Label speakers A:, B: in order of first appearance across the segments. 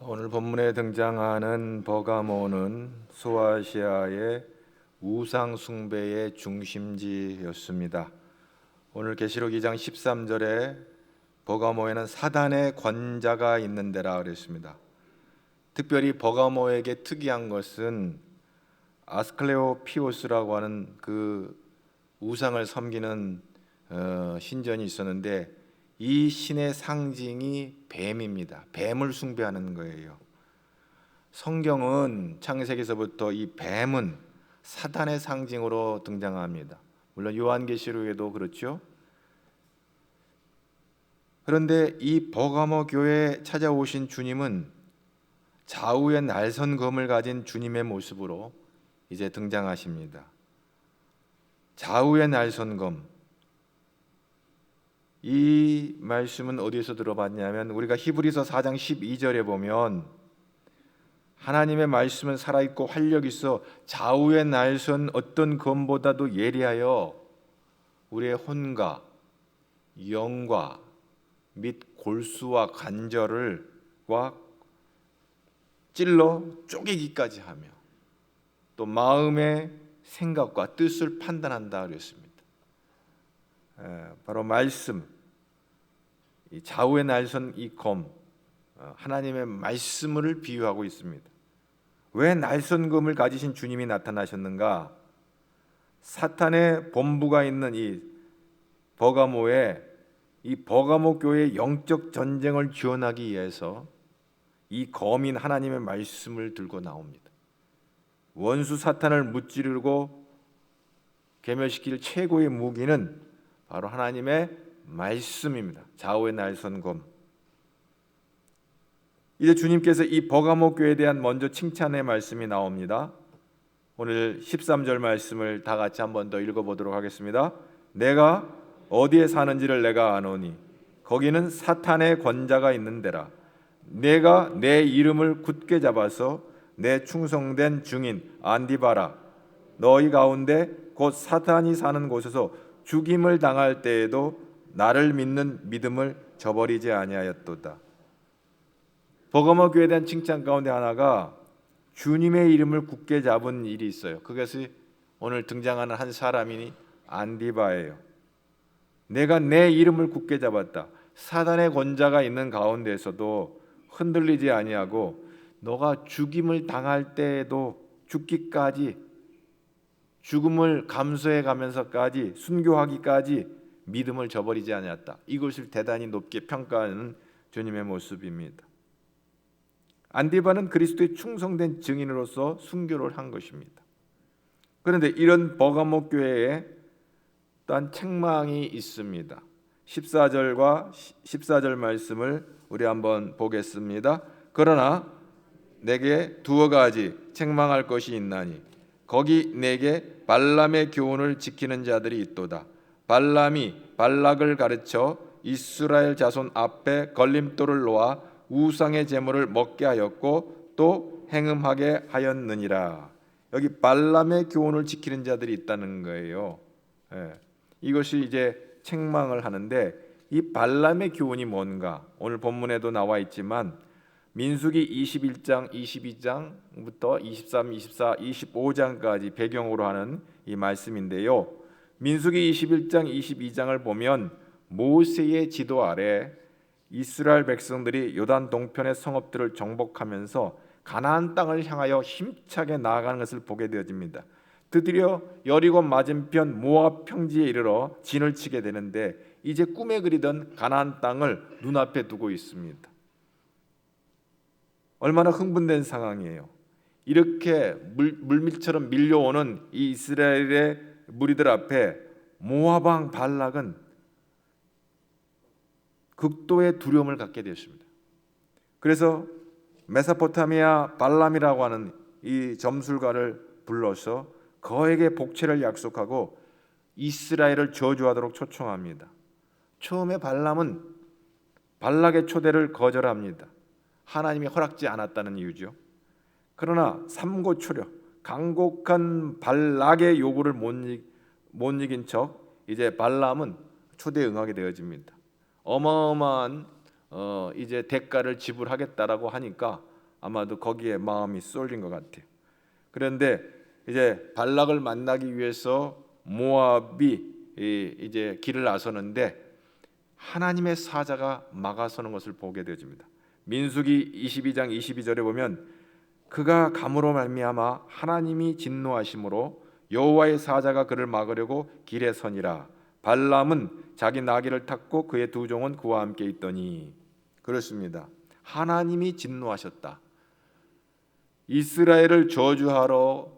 A: 오늘 본문에 등장하는 버가모는 소아시아의 우상 숭배의 중심지였습니다. 오늘 계시록 2장 13절에 버가모에는 사단의 권자가 있는 데라 그랬습니다. 특별히 버가모에게 특이한 것은 아스클레오피오스라고 하는 그 우상을 섬기는 신전이 있었는데, 이 신의 상징이 뱀입니다. 뱀을 숭배하는 거예요. 성경은 창세기서부터 이 뱀은 사단의 상징으로 등장합니다. 물론 요한계시록에도 그렇죠. 그런데 이 버가모 교회에 찾아오신 주님은 좌우에 날선 검을 가진 주님의 모습으로 이제 등장하십니다. 좌우에 날선 검, 이 말씀은 어디서 들어봤냐면, 우리가 히브리서 4장 12절에 보면 하나님의 말씀은 살아있고 활력 있어 좌우에 날선 어떤 검보다도 예리하여 우리의 혼과 영과 및 골수와 관절을 찔러 쪼개기까지 하며 또 마음의 생각과 뜻을 판단한다 그랬습니다. 바로 말씀, 이 좌우에 날선 이 검, 하나님의 말씀을 비유하고 있습니다. 왜 날선 검을 가지신 주님이 나타나셨는가? 사탄의 본부가 있는 이 버가모에, 이 버가모 교회의 영적 전쟁을 지원하기 위해서 이 검인 하나님의 말씀을 들고 나옵니다. 원수 사탄을 무찌르고 괴멸시킬 최고의 무기는 바로 하나님의 말씀입니다. 좌우에 날선 검. 이제 주님께서 이 버가모 교회에 대한 먼저 칭찬의 말씀이 나옵니다. 오늘 13절 말씀을 다 같이 한 번 더 읽어보도록 하겠습니다. 내가 어디에 사는지를 내가 아노니 거기는 사탄의 권자가 있는 데라. 내가 내 이름을 굳게 잡아서 내 충성된 증인 안디바라, 너희 가운데 곧 사탄이 사는 곳에서 죽임을 당할 때에도 나를 믿는 믿음을 저버리지 아니하였도다. 버가모 교회에 대한 칭찬 가운데 하나가 주님의 이름을 굳게 잡은 일이 있어요. 그것이 오늘 등장하는 한 사람이니 안디바예요. 내가 내 이름을 굳게 잡았다. 사단의 권자가 있는 가운데에서도 흔들리지 아니하고 너가 죽임을 당할 때에도 죽기까지, 죽음을 감수해 가면서까지, 순교하기까지 믿음을 저버리지 않았다. 이것을 대단히 높게 평가하는 주님의 모습입니다. 안디바는 그리스도의 충성된 증인으로서 순교를 한 것입니다. 그런데 이런 버가모 교회에 또한 책망이 있습니다. 14절 말씀을 우리 한번 보겠습니다. 그러나 내게 두어 가지 책망할 것이 있나니 거기 내게 발람의 교훈을 지키는 자들이 있도다. 발람이 발락을 가르쳐 이스라엘 자손 앞에 걸림돌을 놓아 우상의 제물을 먹게 하였고 또 행음하게 하였느니라. 여기 발람의 교훈을 지키는 자들이 있다는 거예요. 이것이 이제 책망을 하는데, 이 발람의 교훈이 뭔가 오늘 본문에도 나와 있지만 민수기 21장, 22장부터 23, 24, 25장까지 배경으로 하는 이 말씀인데요. 민수기 21장, 22장을 보면 모세의 지도 아래 이스라엘 백성들이 요단 동편의 성읍들을 정복하면서 가나안 땅을 향하여 힘차게 나아가는 것을 보게 되어집니다. 드디어 여리고 맞은편 모압 평지에 이르러 진을 치게 되는데, 이제 꿈에 그리던 가나안 땅을 눈앞에 두고 있습니다. 얼마나 흥분된 상황이에요. 이렇게 물밀처럼 밀려오는 이 이스라엘의 무리들 앞에 모압 왕 발락은 극도의 두려움을 갖게 되었습니다. 그래서 메소포타미아 발람이라고 하는 이 점술가를 불러서 그에게 복채를 약속하고 이스라엘을 저주하도록 초청합니다. 처음에 발람은 발락의 초대를 거절합니다. 하나님이 허락지 않았다는 이유죠. 그러나 삼고초려 강곡한 발락의 요구를 못 이긴 척 이제 발람은 초대에 응하게 되어집니다. 어마어마한 이제 대가를 지불하겠다라고 하니까 아마도 거기에 마음이 쏠린 것 같아요. 그런데 이제 발락을 만나기 위해서 모압이 이제 길을 나서는데 하나님의 사자가 막아서는 것을 보게 되어집니다. 민수기 22장 22절에 보면 그가 감으로 말미암아 하나님이 진노하심으로 여호와의 사자가 그를 막으려고 길에 서니라. 발람은 자기 나귀를 탔고 그의 두 종은 그와 함께 있더니. 그렇습니다. 하나님이 진노하셨다. 이스라엘을 저주하러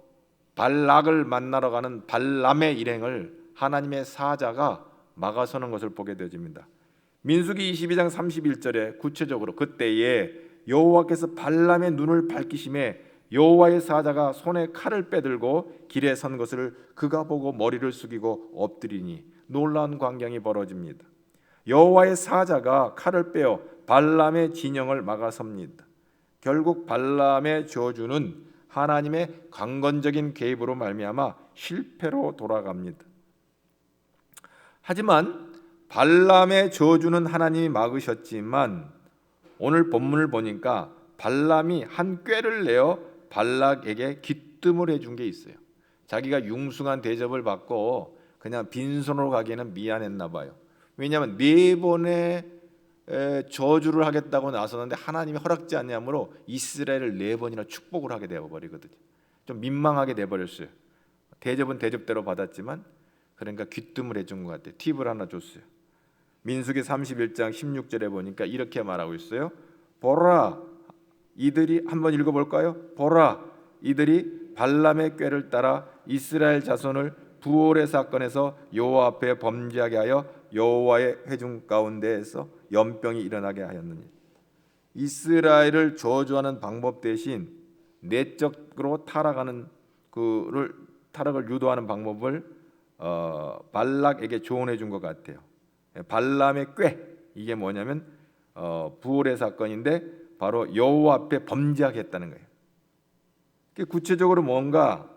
A: 발락을 만나러 가는 발람의 일행을 하나님의 사자가 막아서는 것을 보게 되어집니다. 민수기 22장 31절에 구체적으로 그때에 여호와께서 발람의 눈을 밝히심에 여호와의 사자가 손에 칼을 빼들고 길에 선 것을 그가 보고 머리를 숙이고 엎드리니 놀라운 광경이 벌어집니다. 여호와의 사자가 칼을 빼어 발람의 진영을 막아섭니다. 결국 발람의 저주는 하나님의 강건적인 개입으로 말미암아 실패로 돌아갑니다. 하지만 발람의 저주는 하나님이 막으셨지만 오늘 본문을 보니까 발람이 한 꾀를 내어 발락에게 귀뜸을 해준 게 있어요. 자기가 융숭한 대접을 받고 그냥 빈손으로 가기에는 미안했나 봐요. 왜냐하면 네 번의 저주를 하겠다고 나섰는데 하나님이 허락지 않냐므로 이스라엘을 네 번이나 축복을 하게 되어버리거든요. 좀 민망하게 돼버렸어요. 대접은 대접대로 받았지만 그러니까 귀뜸을 해준 것 같아요. 팁을 하나 줬어요. 민수기 31장 16절에 보니까 이렇게 말하고 있어요. 보라, 이들이 한번 읽어볼까요? 보라, 이들이 발람의 꾀를 따라 이스라엘 자손을 부올의 사건에서 여호와 앞에 범죄하게 하여 여호와의 회중 가운데에서 연병이 일어나게 하였느니. 이스라엘을 저주하는 방법 대신 내적으로 타락을 유도하는 방법을 발락에게 조언해 준 것 같아요. 발람의 꾀, 이게 뭐냐면 부올의 사건인데 바로 여호와 앞에 범죄하게 했다는 거예요. 구체적으로 뭔가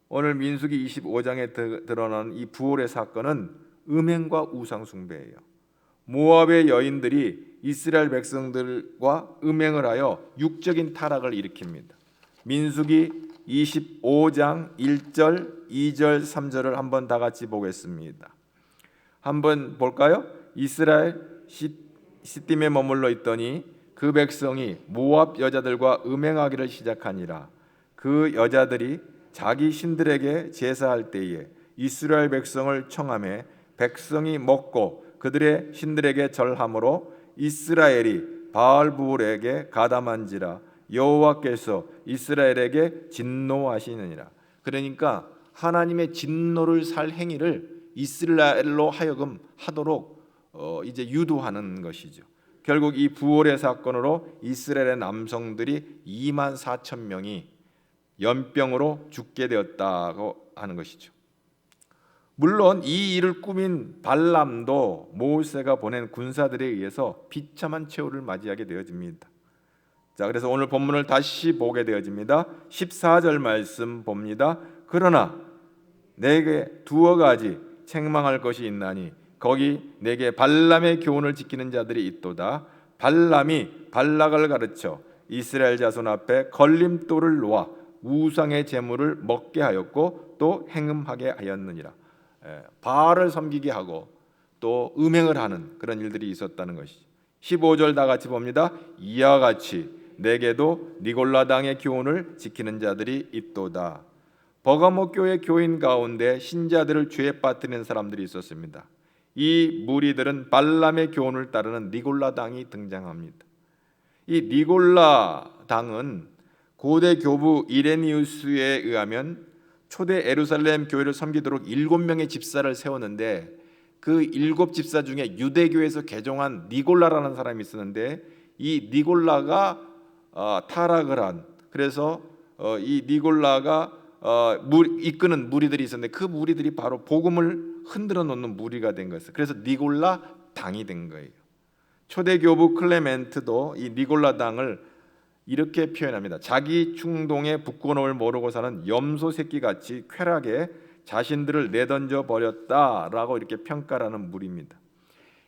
A: 오늘 민수기 25장에 드러난 이 부올의 사건은 음행과 우상 숭배예요. 모압의 여인들이 이스라엘 백성들과 음행을 하여 육적인 타락을 일으킵니다. 민수기 25장 1절, 2절, 3절을 한번 다 같이 보겠습니다. 한번 볼까요? 이스라엘 시딤에 머물러 있더니 그 백성이 모압 여자들과 음행하기를 시작하니라. 그 여자들이 자기 신들에게 제사할 때에 이스라엘 백성을 청하매 백성이 먹고 그들의 신들에게 절함으로 이스라엘이 바알부올에게 가담한지라. 여호와께서 이스라엘에게 진노하시느니라. 그러니까 하나님의 진노를 살 행위를 이스라엘로 하여금 하도록 이제 유도하는 것이죠. 결국 이 부올의 사건으로 이스라엘의 남성들이 2만 4천 명이 연병으로 죽게 되었다고 하는 것이죠. 물론 이 일을 꾸민 발람도 모세가 보낸 군사들에 의해서 비참한 최후를 맞이하게 되어집니다. 자, 그래서 오늘 본문을 다시 보게 되어집니다. 14절 말씀 봅니다. 그러나 내게 두어 가지 책망할 것이 있나니 거기 내게 발람의 교훈을 지키는 자들이 있도다. 발람이 발락을 가르쳐 이스라엘 자손 앞에 걸림돌을 놓아 우상의 제물을 먹게 하였고 또 행음하게 하였느니라. 바알을 섬기게 하고 또 음행을 하는 그런 일들이 있었다는 것이죠. 15절 다 같이 봅니다. 이와 같이 내게도 니골라당의 교훈을 지키는 자들이 있도다. 버가모 교회 교인 가운데 신자들을 죄에 빠뜨리는 사람들이 있었습니다. 이 무리들은 발람의 교훈을 따르는 니골라당이 등장합니다. 이 니골라당은 고대 교부 이레니우스에 의하면 초대 예루살렘 교회를 섬기도록 7명의 집사를 세웠는데 그 7집사 중에 유대교에서 개종한 니골라라는 사람이 있었는데 이 니골라가 타락을 한, 그래서 이 니골라가 이끄는 무리들이 있었는데 그 무리들이 바로 복음을 흔들어 놓는 무리가 된 거였어요. 그래서 니골라 당이 된 거예요. 초대 교부 클레멘트도 이 니골라 당을 이렇게 표현합니다. 자기 충동에 붙고놈을 모르고 사는 염소 새끼같이 쾌락에 자신들을 내던져 버렸다라고 이렇게 평가하는 무리입니다.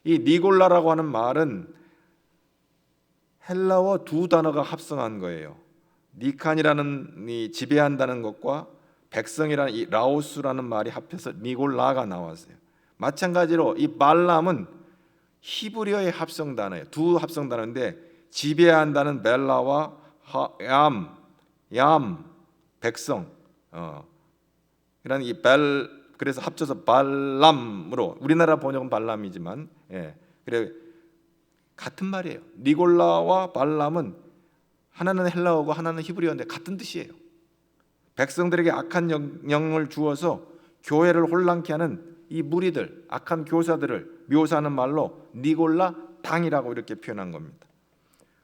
A: 이 니골라라고 하는 말은 헬라어 두 단어가 합성한 거예요. 니칸이라는 이 지배한다는 것과 백성이라는 이 라오스라는 말이 합해서 니골라가 나왔어요. 마찬가지로 이 발람은 히브리어의 합성 단어예요. 두 합성 단어인데 지배한다는 벨라와 얌 백성 이런 이 그래서 합쳐서 발람으로 우리나라 번역은 발람이지만 그래 같은 말이에요. 니골라와 발람은 하나는 헬라어고 하나는 히브리어인데 같은 뜻이에요. 백성들에게 악한 영향을 주어서 교회를 혼란케 하는 이 무리들, 악한 교사들을 묘사하는 말로 니골라 당이라고 이렇게 표현한 겁니다.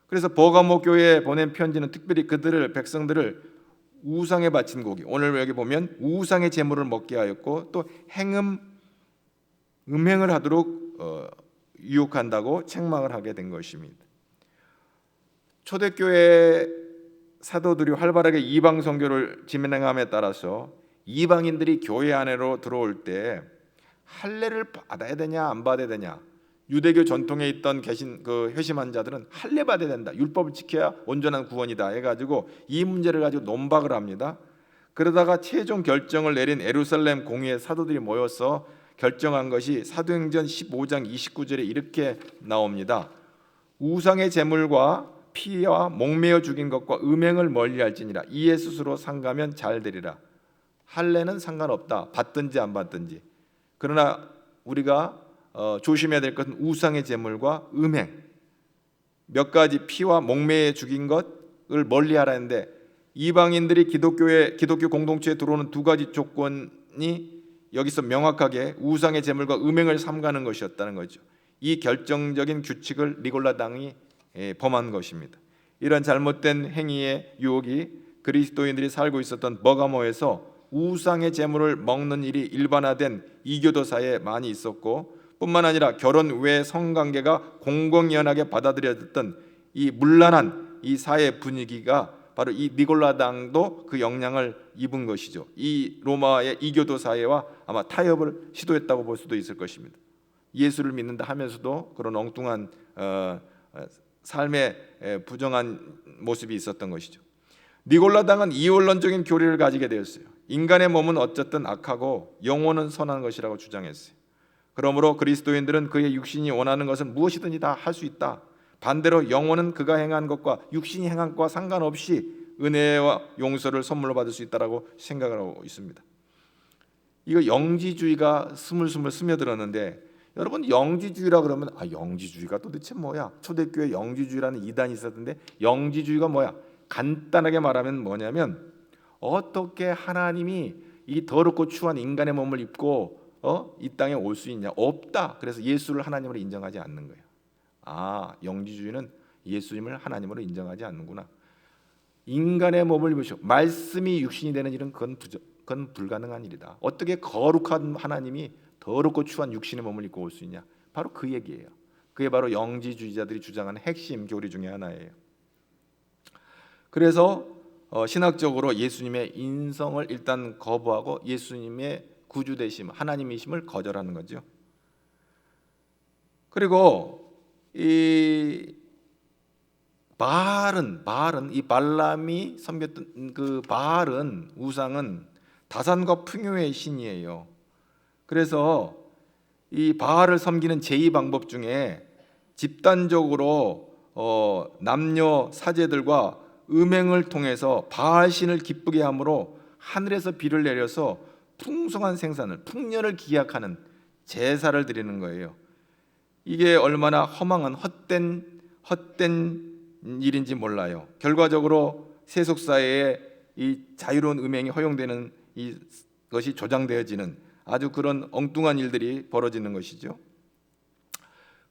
A: 그래서 버가모 교회에 보낸 편지는 특별히 그들을 백성들을 우상에 바친 고기, 오늘 여기 보면 우상의 제물을 먹게 하였고 또 음행을 하도록 유혹한다고 책망을 하게 된 것입니다. 초대교회 사도들이 활발하게 이방 선교를 진행함에 따라서 이방인들이 교회 안으로 들어올 때 할례를 받아야 되냐 안 받아야 되냐, 유대교 전통에 있던 그 회심한 자들은 할례 받아야 된다, 율법을 지켜야 온전한 구원이다 해가지고 이 문제를 가지고 논박을 합니다. 그러다가 최종 결정을 내린 예루살렘 공의회 사도들이 모여서 결정한 것이 사도행전 15장 29절에 이렇게 나옵니다. 우상의 제물과 피와 목매어 죽인 것과 음행을 멀리할지니라. 이에 스스로 상가면 잘 되리라. 할례는 상관없다, 받든지 안 받든지. 그러나 우리가 조심해야 될 것은 우상의 제물과 음행, 몇 가지 피와 목매어 죽인 것을 멀리하라는데 이방인들이 기독교 공동체에 들어오는 두 가지 조건이 여기서 명확하게 우상의 제물과 음행을 삼가는 것이었다는 거죠. 이 결정적인 규칙을 니골라 당이 범한 것입니다. 이런 잘못된 행위의 유혹이 그리스도인들이 살고 있었던 버가모에서 우상의 제물을 먹는 일이 일반화된 이교도 사회에 많이 있었고, 뿐만 아니라 결혼 외 성관계가 공공연하게 받아들여졌던 이 문란한 이 사회 분위기가 바로 이 니골라 당도 그 영향을 입은 것이죠. 이 로마의 이교도 사회와 아마 타협을 시도했다고 볼 수도 있을 것입니다. 예수를 믿는다 하면서도 그런 엉뚱한 삶의 부정한 모습이 있었던 것이죠. 니골라 당은 이원론적인 교리를 가지게 되었어요. 인간의 몸은 어쨌든 악하고 영혼은 선한 것이라고 주장했어요. 그러므로 그리스도인들은 그의 육신이 원하는 것은 무엇이든지 다 할 수 있다. 반대로 영혼은 그가 행한 것과 육신이 행한 것과 상관없이 은혜와 용서를 선물로 받을 수 있다라고 생각을 하고 있습니다. 이거 영지주의가 스물스물 스며들었는데, 여러분 영지주의라 그러면 영지주의가 도대체 뭐야? 초대교회 영지주의라는 이단이 있었는데 영지주의가 뭐야? 간단하게 말하면 뭐냐면, 어떻게 하나님이 이 더럽고 추한 인간의 몸을 입고 이 땅에 올 수 있냐? 없다. 그래서 예수를 하나님으로 인정하지 않는 거예요. 영지주의는 예수님을 하나님으로 인정하지 않는구나. 인간의 몸을 입으시고 말씀이 육신이 되는 일은 그건 불가능한 일이다. 어떻게 거룩한 하나님이 더럽고 추한 육신의 몸을 입고 올 수 있냐? 바로 그 얘기예요. 그게 바로 영지주의자들이 주장하는 핵심 교리 중에 하나예요. 그래서 신학적으로 예수님의 인성을 일단 거부하고 예수님의 구주되심, 하나님이심을 거절하는 거죠. 그리고 이 바알은 이 발람이 섬겼던 그 바알은 우상은 다산과 풍요의 신이에요. 그래서 이 바알을 섬기는 제2방법 중에 집단적으로 남녀 사제들과 음행을 통해서 바알 신을 기쁘게 함으로 하늘에서 비를 내려서 풍성한 생산을, 풍년을 기약하는 제사를 드리는 거예요. 이게 얼마나 허망한 헛된 일인지 몰라요. 결과적으로 세속사회에 이 자유로운 음행이 허용되는 이것이 조장되어지는 아주 그런 엉뚱한 일들이 벌어지는 것이죠.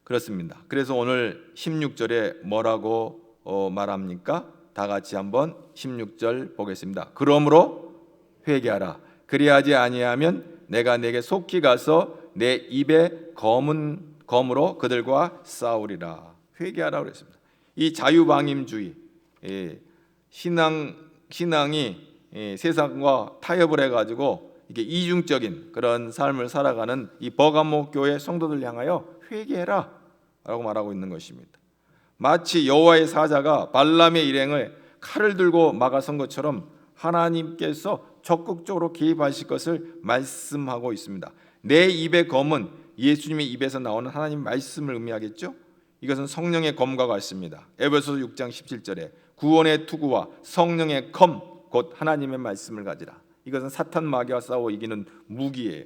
A: 그렇습니다. 그래서 오늘 16절에 뭐라고 말합니까? 다 같이 한번 16절 보겠습니다. 그러므로 회개하라. 그리하지 아니하면 내가 내게 속히 가서 내 입에 검으로 그들과 싸우리라. 회개하라 그랬습니다. 이 자유방임주의, 신앙이 세상과 타협을 해가지고 이게 이중적인 그런 삶을 살아가는 이 버가모 교회 성도들 향하여 회개해라 라고 말하고 있는 것입니다. 마치 여호와의 사자가 발람의 일행을 칼을 들고 막아선 것처럼 하나님께서 적극적으로 개입하실 것을 말씀하고 있습니다. 내 입의 검은 예수님의 입에서 나오는 하나님 말씀을 의미하겠죠. 이것은 성령의 검과 같습니다. 에베소서 6장 17절에 구원의 투구와 성령의 검 곧 하나님의 말씀을 가지라. 이것은 사탄 마귀와 싸워 이기는 무기예요.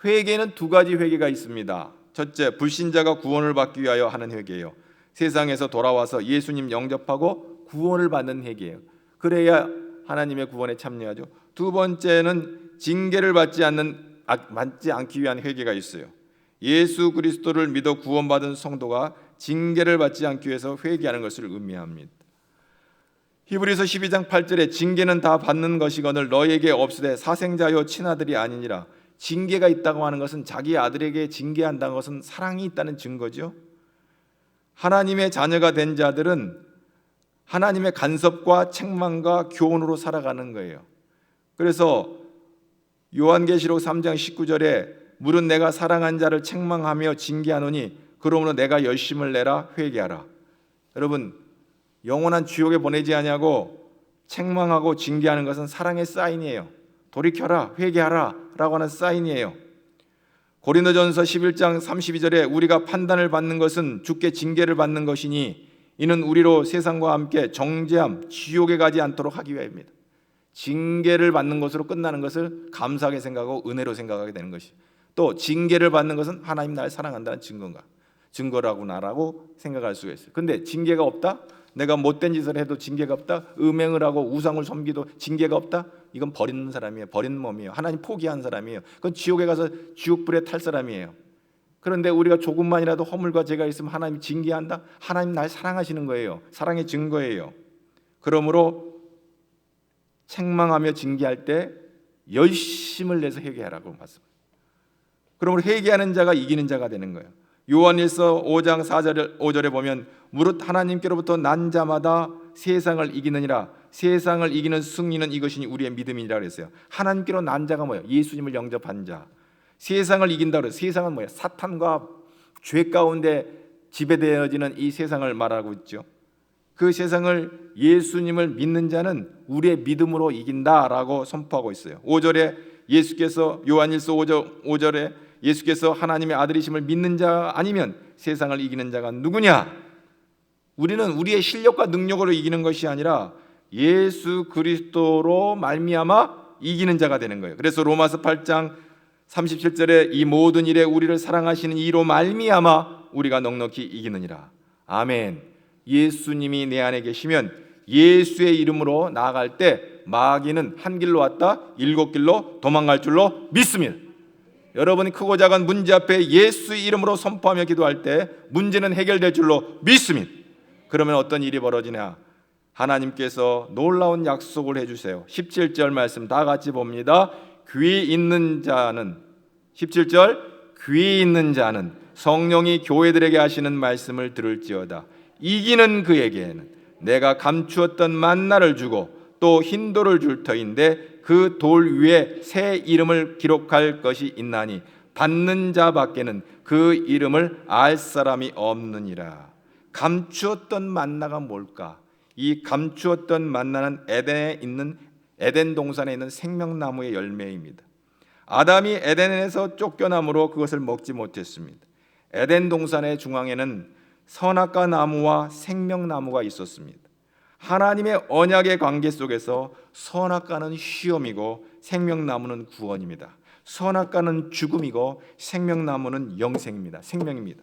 A: 회개는 두 가지 회개가 있습니다. 첫째, 불신자가 구원을 받기 위하여 하는 회개예요. 세상에서 돌아와서 예수님 영접하고 구원을 받는 회개예요. 그래야 하나님의 구원에 참여하죠. 두 번째는 징계를 받지 않기 위한 회개가 있어요. 예수 그리스도를 믿어 구원받은 성도가 징계를 받지 않기 위해서 회개하는 것을 의미합니다. 히브리서 12장 8절에 징계는 다 받는 것이거늘 너에게 없으되 사생자요 친아들이 아니니라. 징계가 있다고 하는 것은 자기 아들에게 징계한다는 것은 사랑이 있다는 증거죠. 하나님의 자녀가 된 자들은 하나님의 간섭과 책망과 교훈으로 살아가는 거예요. 그래서 요한계시록 3장 19절에 물은 내가 사랑한 자를 책망하며 징계하노니 그러므로 내가 열심을 내라 회개하라. 여러분, 영원한 지옥에 보내지 아니하고 책망하고 징계하는 것은 사랑의 사인이에요. 돌이켜라 회개하라 라고 하는 사인이에요. 고린도전서 11장 32절에 우리가 판단을 받는 것은 주께 징계를 받는 것이니 이는 우리로 세상과 함께 정죄함 지옥에 가지 않도록 하기 위함입니다. 징계를 받는 것으로 끝나는 것을 감사하게 생각하고 은혜로 생각하게 되는 것이, 또 징계를 받는 것은 하나님 나를 사랑한다는 증거라고 생각할 수가 있어요. 근데 징계가 없다? 내가 못된 짓을 해도 징계가 없다? 음행을 하고 우상을 섬기도 징계가 없다? 이건 버리는 사람이에요. 버리는 몸이에요. 하나님 포기한 사람이에요. 그건 지옥에 가서 지옥불에 탈 사람이에요. 그런데 우리가 조금만이라도 허물과 죄가 있으면 하나님이 징계한다? 하나님 날 사랑하시는 거예요. 사랑의 증거예요. 그러므로 책망하며 징계할 때 열심을 내서 회개하라고 말씀합니다. 그러므로 회개하는 자가 이기는 자가 되는 거예요. 요한일서 5장 5절에 보면 무릇 하나님께로부터 난 자마다 세상을 이기느니라. 세상을 이기는 승리는 이것이니 우리의 믿음이니라 그랬어요. 하나님께로 난 자가 뭐예요? 예수님을 영접한 자. 세상을 이긴다 그래요. 세상은 뭐예요? 사탄과 죄 가운데 지배되어지는 이 세상을 말하고 있죠. 그 세상을 예수님을 믿는 자는 우리의 믿음으로 이긴다라고 선포하고 있어요. 5절에 예수께서 요한일서 5절에 예수께서 하나님의 아들이심을 믿는 자 아니면 세상을 이기는 자가 누구냐? 우리는 우리의 실력과 능력으로 이기는 것이 아니라 예수 그리스도로 말미암아 이기는 자가 되는 거예요. 그래서 로마서 8장 37절에 이 모든 일에 우리를 사랑하시는 이로 말미암아 우리가 넉넉히 이기느니라. 아멘. 예수님이 내 안에 계시면 예수의 이름으로 나아갈 때 마귀는 한 길로 왔다 7길로 도망갈 줄로 믿습니다. 여러분이 크고 작은 문제 앞에 예수 이름으로 선포하며 기도할 때 문제는 해결될 줄로 믿습니다. 그러면 어떤 일이 벌어지냐? 하나님께서 놀라운 약속을 해주세요. 17절 말씀 다 같이 봅니다. 귀 있는 자는 17절 귀 있는 자는 성령이 교회들에게 하시는 말씀을 들을지어다. 이기는 그에게는 내가 감추었던 만나를 주고 또 흰 돌을 줄 터인데 그 돌 위에 새 이름을 기록할 것이 있나니 받는 자밖에는 그 이름을 알 사람이 없느니라. 감추었던 만나가 뭘까? 이 감추었던 만나는 에덴에 있는 에덴 동산에 있는 생명나무의 열매입니다. 아담이 에덴에서 쫓겨남으로 그것을 먹지 못했습니다. 에덴 동산의 중앙에는 선악과 나무와 생명나무가 있었습니다. 하나님의 언약의 관계 속에서 선악과는 시험이고 생명나무는 구원입니다. 선악과는 죽음이고 생명나무는 영생입니다. 생명입니다.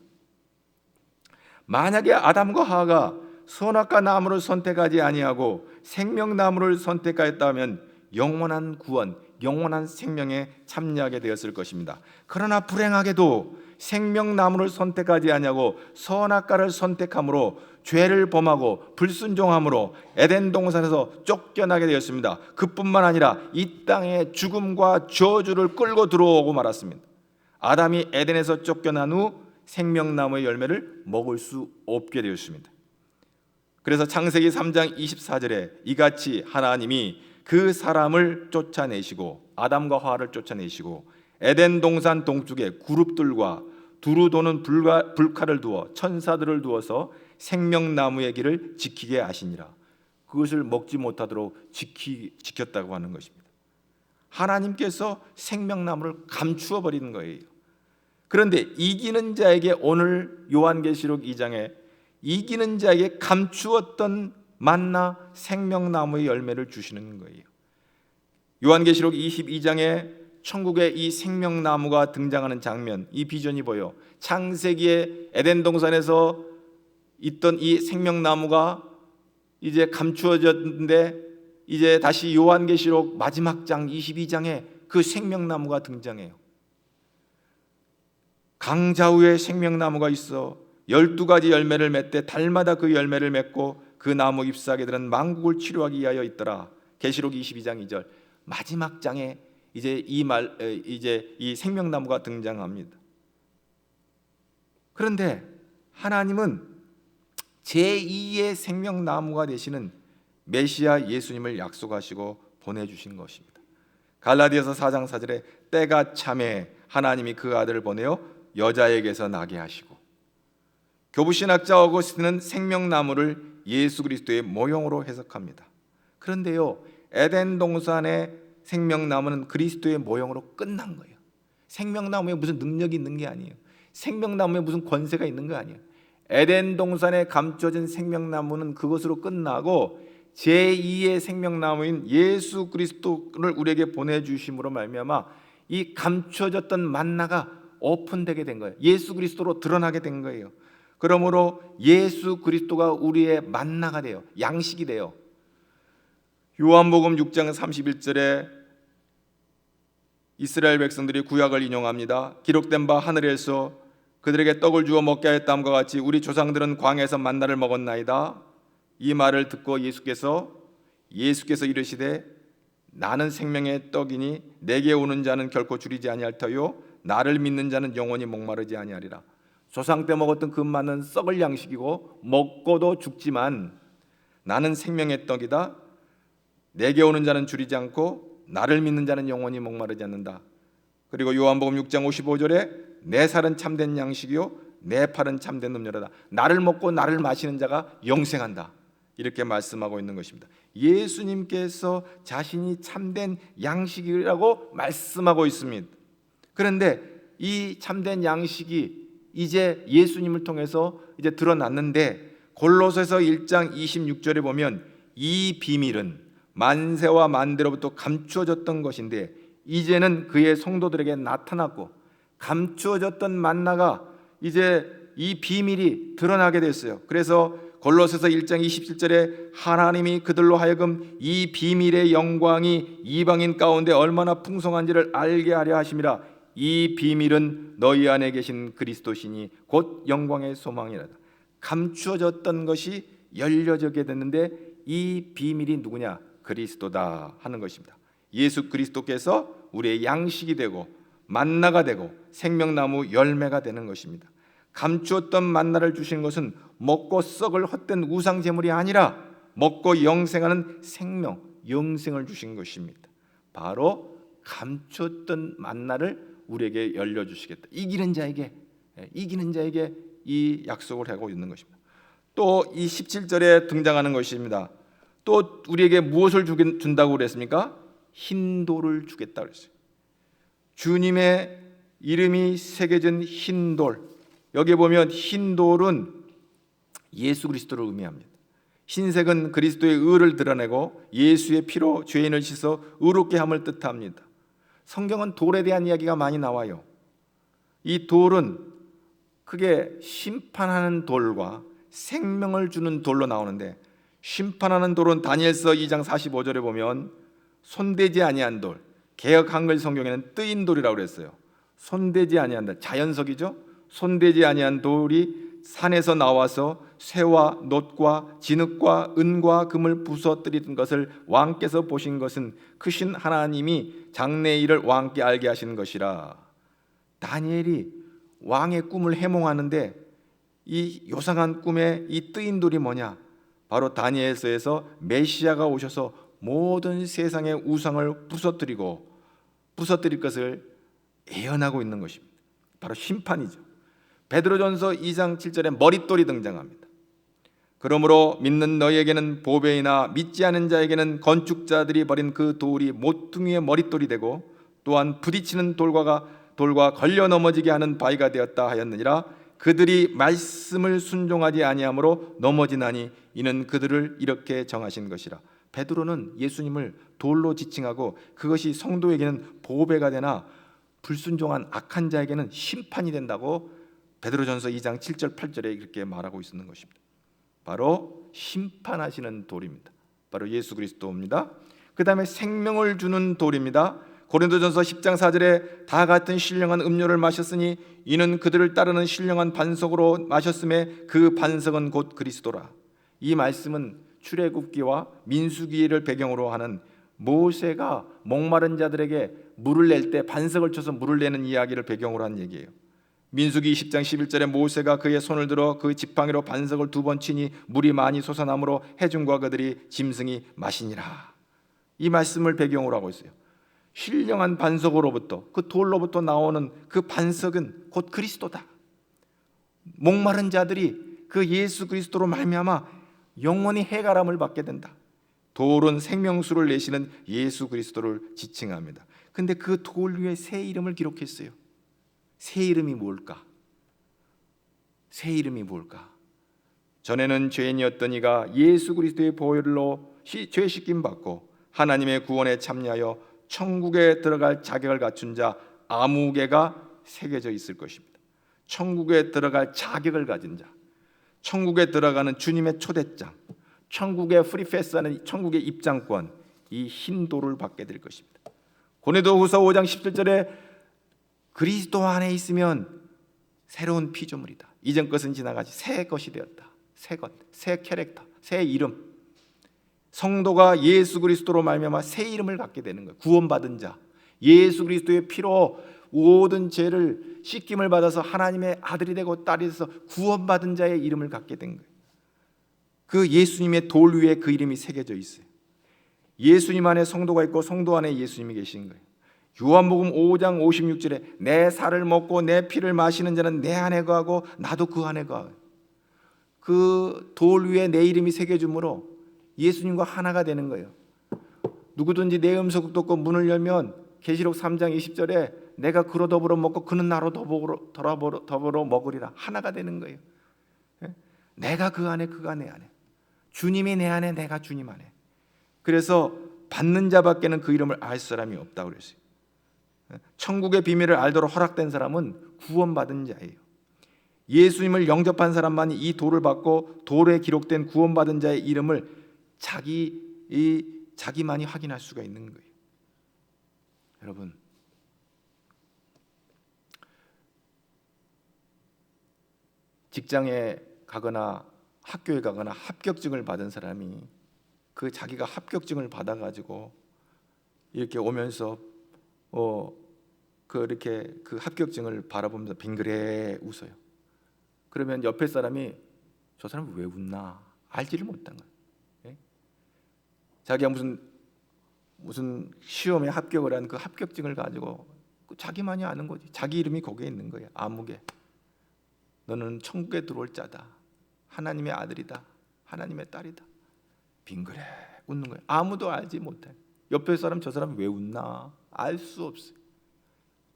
A: 만약에 아담과 하와가 선악과 나무를 선택하지 아니하고 생명나무를 선택하였다면 영원한 구원, 영원한 생명에 참여하게 되었을 것입니다. 그러나 불행하게도 생명나무를 선택하지 아니하고 선악과를 선택함으로 죄를 범하고 불순종함으로 에덴 동산에서 쫓겨나게 되었습니다. 그뿐만 아니라 이 땅에 죽음과 저주를 끌고 들어오고 말았습니다. 아담이 에덴에서 쫓겨난 후 생명나무의 열매를 먹을 수 없게 되었습니다. 그래서 창세기 3장 24절에 이같이 하나님이 그 사람을 쫓아내시고 아담과 하와를 쫓아내시고 에덴 동산 동쪽에 그룹들과 두루 도는 불칼을 두어 천사들을 두어서 생명나무의 길을 지키게 하시니라. 그것을 먹지 못하도록 지켰다고 하는 것입니다. 하나님께서 생명나무를 감추어 버리는 거예요. 그런데 이기는 자에게 오늘 요한계시록 2장에 이기는 자에게 감추었던 만나 생명나무의 열매를 주시는 거예요. 요한계시록 22장에 천국에 이 생명나무가 등장하는 장면, 이 비전이 보여. 창세기에 에덴 동산에서 있던 이 생명나무가 이제 감추어졌는데 이제 다시 요한계시록 마지막 장 22장에 그 생명나무가 등장해요. 강자우에 생명나무가 있어 12가지 열매를 맺되 달마다 그 열매를 맺고 그 나무 잎사귀들은 만국을 치료하기 위하여 있더라. 계시록 22장 2절. 마지막 장에 이제 이 생명나무가 등장합니다. 그런데 하나님은 제2의 생명나무가 되시는 메시아 예수님을 약속하시고 보내주신 것입니다. 갈라디아서 4장 4절에 때가 참에 하나님이 그 아들을 보내어 여자에게서 나게 하시고, 교부신학자 어거스틴은 생명나무를 예수 그리스도의 모형으로 해석합니다. 그런데요, 에덴 동산의 생명나무는 그리스도의 모형으로 끝난 거예요. 생명나무에 무슨 능력이 있는 게 아니에요. 생명나무에 무슨 권세가 있는 거 아니에요. 에덴 동산에 감춰진 생명나무는 그것으로 끝나고 제2의 생명나무인 예수 그리스도를 우리에게 보내주심으로 말미암아 이 감춰졌던 만나가 오픈되게 된 거예요. 예수 그리스도로 드러나게 된 거예요. 그러므로 예수 그리스도가 우리의 만나가 돼요. 양식이 돼요. 요한복음 6장 31절에 이스라엘 백성들이 구약을 인용합니다. 기록된 바 하늘에서 그들에게 떡을 주어 먹게 하였다함과 같이 우리 조상들은 광야에서 만나를 먹었나이다. 이 말을 듣고 예수께서 이르시되 나는 생명의 떡이니 내게 오는 자는 결코 줄이지 아니할 터요 나를 믿는 자는 영원히 목마르지 아니하리라. 조상 때 먹었던 그 만나는 썩을 양식이고 먹고도 죽지만 나는 생명의 떡이다. 내게 오는 자는 줄이지 않고 나를 믿는 자는 영원히 목마르지 않는다. 그리고 요한복음 6장 55절에 내 살은 참된 양식이요 내 팔은 참된 음료라다. 나를 먹고 나를 마시는 자가 영생한다. 이렇게 말씀하고 있는 것입니다. 예수님께서 자신이 참된 양식이라고 말씀하고 있습니다. 그런데 이 참된 양식이 이제 예수님을 통해서 이제 드러났는데 골로새서 1장 26절에 보면 이 비밀은 만세와 만대로부터 감추어졌던 것인데 이제는 그의 성도들에게 나타났고 감추어졌던 만나가 이제 이 비밀이 드러나게 됐어요. 그래서 골로새서 1장 27절에 하나님이 그들로 하여금 이 비밀의 영광이 이방인 가운데 얼마나 풍성한지를 알게 하려 하심이라. 이 비밀은 너희 안에 계신 그리스도시니 곧 영광의 소망이라다. 감추어졌던 것이 열려지게 됐는데 이 비밀이 누구냐? 그리스도다 하는 것입니다. 예수 그리스도께서 우리의 양식이 되고 만나가 되고 생명나무 열매가 되는 것입니다. 감추었던 만나를 주신 것은 먹고 썩을 헛된 우상 제물이 아니라 먹고 영생하는 생명, 영생을 주신 것입니다. 바로 감추었던 만나를 우리에게 열려주시겠다. 이기는 자에게 이 약속을 하고 있는 것입니다. 또 이 17절에 등장하는 것입니다. 또 우리에게 무엇을 준다고 그랬습니까? 흰 돌을 주겠다 그랬어요. 주님의 이름이 새겨진 흰 돌. 여기 보면 흰 돌은 예수 그리스도를 의미합니다. 흰색은 그리스도의 의를 드러내고 예수의 피로 죄인을 씻어 의롭게 함을 뜻합니다. 성경은 돌에 대한 이야기가 많이 나와요. 이 돌은 크게 심판하는 돌과 생명을 주는 돌로 나오는데, 심판하는 돌은 다니엘서 2장 45절에 보면 손대지 아니한 돌, 개역 한글 성경에는 뜨인 돌이라고 그랬어요. 손대지 아니한다, 자연석이죠. 손대지 아니한 돌이 산에서 나와서 쇠와 놋과 진흙과 은과 금을 부서뜨리던 것을 왕께서 보신 것은 크신 하나님이 장래의 일을 왕께 알게 하시는 것이라. 다니엘이 왕의 꿈을 해몽하는데 이 요상한 꿈의 이 뜨인 돌이 뭐냐? 바로 다니엘서에서 메시아가 오셔서 모든 세상의 우상을 부서뜨릴 것을 예언하고 있는 것입니다. 바로 심판이죠. 베드로전서 2장 7절에 머릿돌이 등장합니다. 그러므로 믿는 너희에게는 보배이나 믿지 않은 자에게는 건축자들이 버린 그 돌이 모퉁이의 머릿돌이 되고 또한 부딪히는 돌과 걸려 넘어지게 하는 바위가 되었다 하였느니라. 그들이 말씀을 순종하지 아니함으로 넘어지나니 이는 그들을 이렇게 정하신 것이라. 베드로는 예수님을 돌로 지칭하고 그것이 성도에게는 보배가 되나 불순종한 악한 자에게는 심판이 된다고 베드로전서 2장 7절 8절에 이렇게 말하고 있는 것입니다. 바로 심판하시는 돌입니다. 바로 예수 그리스도입니다. 그 다음에 생명을 주는 돌입니다. 고린도전서 10장 4절에 다 같은 신령한 음료를 마셨으니 이는 그들을 따르는 신령한 반석으로 마셨음에 그 반석은 곧 그리스도라. 이 말씀은 출애굽기와 민수기를 배경으로 하는 모세가 목마른 자들에게 물을 낼 때 반석을 쳐서 물을 내는 이야기를 배경으로 한 얘기예요. 민수기 20장 11절에 모세가 그의 손을 들어 그 지팡이로 반석을 2번 치니 물이 많이 솟아나므로 해중과 그들이 짐승이 마시니라. 이 말씀을 배경으로 하고 있어요. 신령한 반석으로부터, 그 돌로부터 나오는 그 반석은 곧 그리스도다. 목마른 자들이 그 예수 그리스도로 말미암아 영원히 해가람을 받게 된다. 돌은 생명수를 내시는 예수 그리스도를 지칭합니다. 근데 그 돌 위에 새 이름을 기록했어요. 새 이름이 뭘까? 새 이름이 뭘까? 전에는 죄인이었던 이가 예수 그리스도의 보혈로 죄 씻김 받고 하나님의 구원에 참여하여 천국에 들어갈 자격을 갖춘 자 아무개가 새겨져 있을 것입니다. 천국에 들어갈 자격을 가진 자, 천국에 들어가는 주님의 초대장, 천국의 프리패스하는 천국의 입장권, 이 흰 돌을 받게 될 것입니다. 고린도후서 5장 17절에 그리스도 안에 있으면 새로운 피조물이다. 이전 것은 지나가지 새 것이 되었다. 새 것, 새 캐릭터, 새 이름. 성도가 예수 그리스도로 말미암아 새 이름을 갖게 되는 거예요. 구원받은 자, 예수 그리스도의 피로 모든 죄를 씻김을 받아서 하나님의 아들이 되고 딸이 돼서 구원받은 자의 이름을 갖게 된 거예요. 그 예수님의 돌 위에 그 이름이 새겨져 있어요. 예수님 안에 성도가 있고 성도 안에 예수님이 계신 거예요. 요한복음 5장 56절에 내 살을 먹고 내 피를 마시는 자는 내 안에 거하고 나도 그 안에 거하고, 그 돌 위에 내 이름이 새겨줌으로 예수님과 하나가 되는 거예요. 누구든지 내 음성 듣고 문을 열면 계시록 3장 20절에 내가 그로 더불어 먹고 그는 나로 더불어 먹으리라. 하나가 되는 거예요. 내가 그 안에 그가 내 안에, 주님이 내 안에 내가 주님 안에. 그래서 받는 자밖에는 그 이름을 알 사람이 없다고 그랬어요. 천국의 비밀을 알도록 허락된 사람은 구원받은 자예요. 예수님을 영접한 사람만이 이 돌을 받고 돌에 기록된 구원받은 자의 이름을 자기만이 확인할 수가 있는 거예요. 여러분, 직장에 가거나 학교에 가거나 합격증을 받은 사람이 그 자기가 합격증을 받아가지고 이렇게 오면서 이렇게 그 합격증을 바라보면서 빙그레 웃어요. 그러면 옆에 사람이 저 사람이 왜 웃나 알지를 못한 거예요. 예? 자기가 무슨 시험에 합격을 한 그 합격증을 가지고 자기만이 아는 거지. 자기 이름이 거기에 있는 거예요. 아무개. 너는 천국에 들어올 자다. 하나님의 아들이다. 하나님의 딸이다. 빙그레 웃는 거예요. 아무도 알지 못해. 옆에 사람 저 사람이 왜 웃나 알 수 없어요.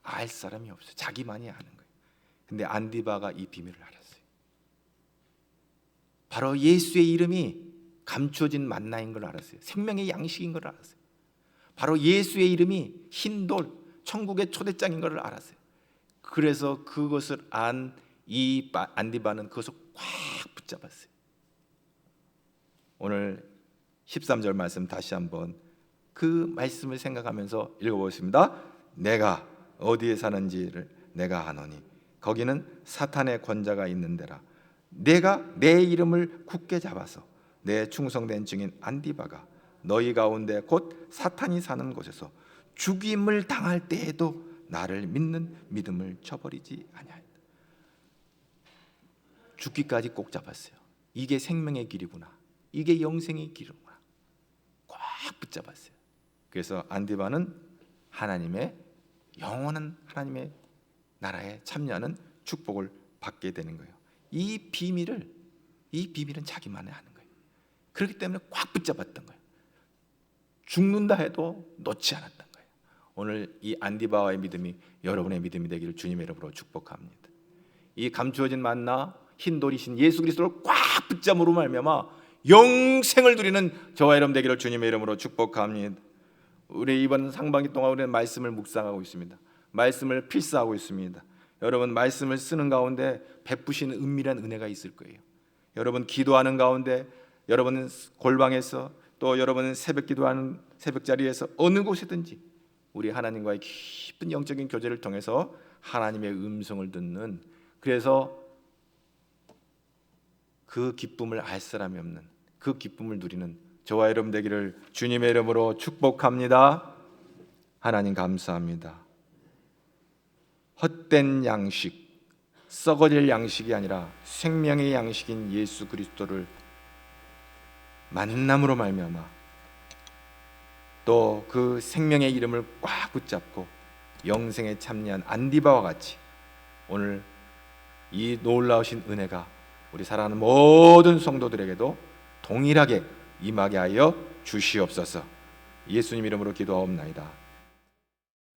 A: 알 사람이 없어요. 자기만이 아는 거예요. 근데 안디바가 이 비밀을 알았어요. 바로 예수의 이름이 감추어진 만나인 걸 알았어요. 생명의 양식인 걸 알았어요. 바로 예수의 이름이 흰돌, 천국의 초대장인 걸 알았어요. 그래서 그것을 안 이 안디바는 그것을 꽉 붙잡았어요. 오늘 13절 말씀 다시 한번 그 말씀을 생각하면서 읽어보겠습니다. 내가 어디에 사는지를 내가 아노니 거기는 사탄의 권자가 있는 데라. 내가 내 이름을 굳게 잡아서 내 충성된 증인 안디바가 너희 가운데 곧 사탄이 사는 곳에서 죽임을 당할 때에도 나를 믿는 믿음을 저버리지 아니하였다. 죽기까지 꼭 잡았어요. 이게 생명의 길이구나. 이게 영생의 길이구나. 꽉 붙잡았어요. 그래서 안디바는 하나님의 영원한 하나님의 나라에 참여하는 축복을 받게 되는 거예요. 이 비밀을 이 비밀은 자기만이 아는 거예요. 그렇기 때문에 꽉 붙잡았던 거예요. 죽는다 해도 놓지 않았던 거예요. 오늘 이 안디바와의 믿음이 여러분의 믿음이 되기를 주님의 이름으로 축복합니다. 이 감추어진 만나 흰돌이신 예수 그리스도를 꽉 붙잡으로 말미암아 영생을 누리는 저와 여러분 되기를 주님의 이름으로 축복합니다. 우리 이번 상반기 동안 우리는 말씀을 묵상하고 있습니다. 말씀을 필사하고 있습니다. 여러분 말씀을 쓰는 가운데 베푸시는 은밀한 은혜가 있을 거예요. 여러분 기도하는 가운데, 여러분 골방에서, 또 여러분 새벽 기도하는 새벽 자리에서 어느 곳이든지 우리 하나님과의 깊은 영적인 교제를 통해서 하나님의 음성을 듣는, 그래서 그 기쁨을 알 사람이 없는, 그 기쁨을 누리는 저와 여러분 되기를 주님의 이름으로 축복합니다. 하나님 감사합니다. 헛된 양식, 썩어질 양식이 아니라 생명의 양식인 예수 그리스도를 만남으로 말미암아 또 그 생명의 이름을 꽉 붙잡고 영생에 참여한 안디바와 같이 오늘 이 놀라우신 은혜가 우리 사랑하는 모든 성도들에게도 동일하게 임하게 하여 주시옵소서. 예수님 이름으로 기도하옵나이다.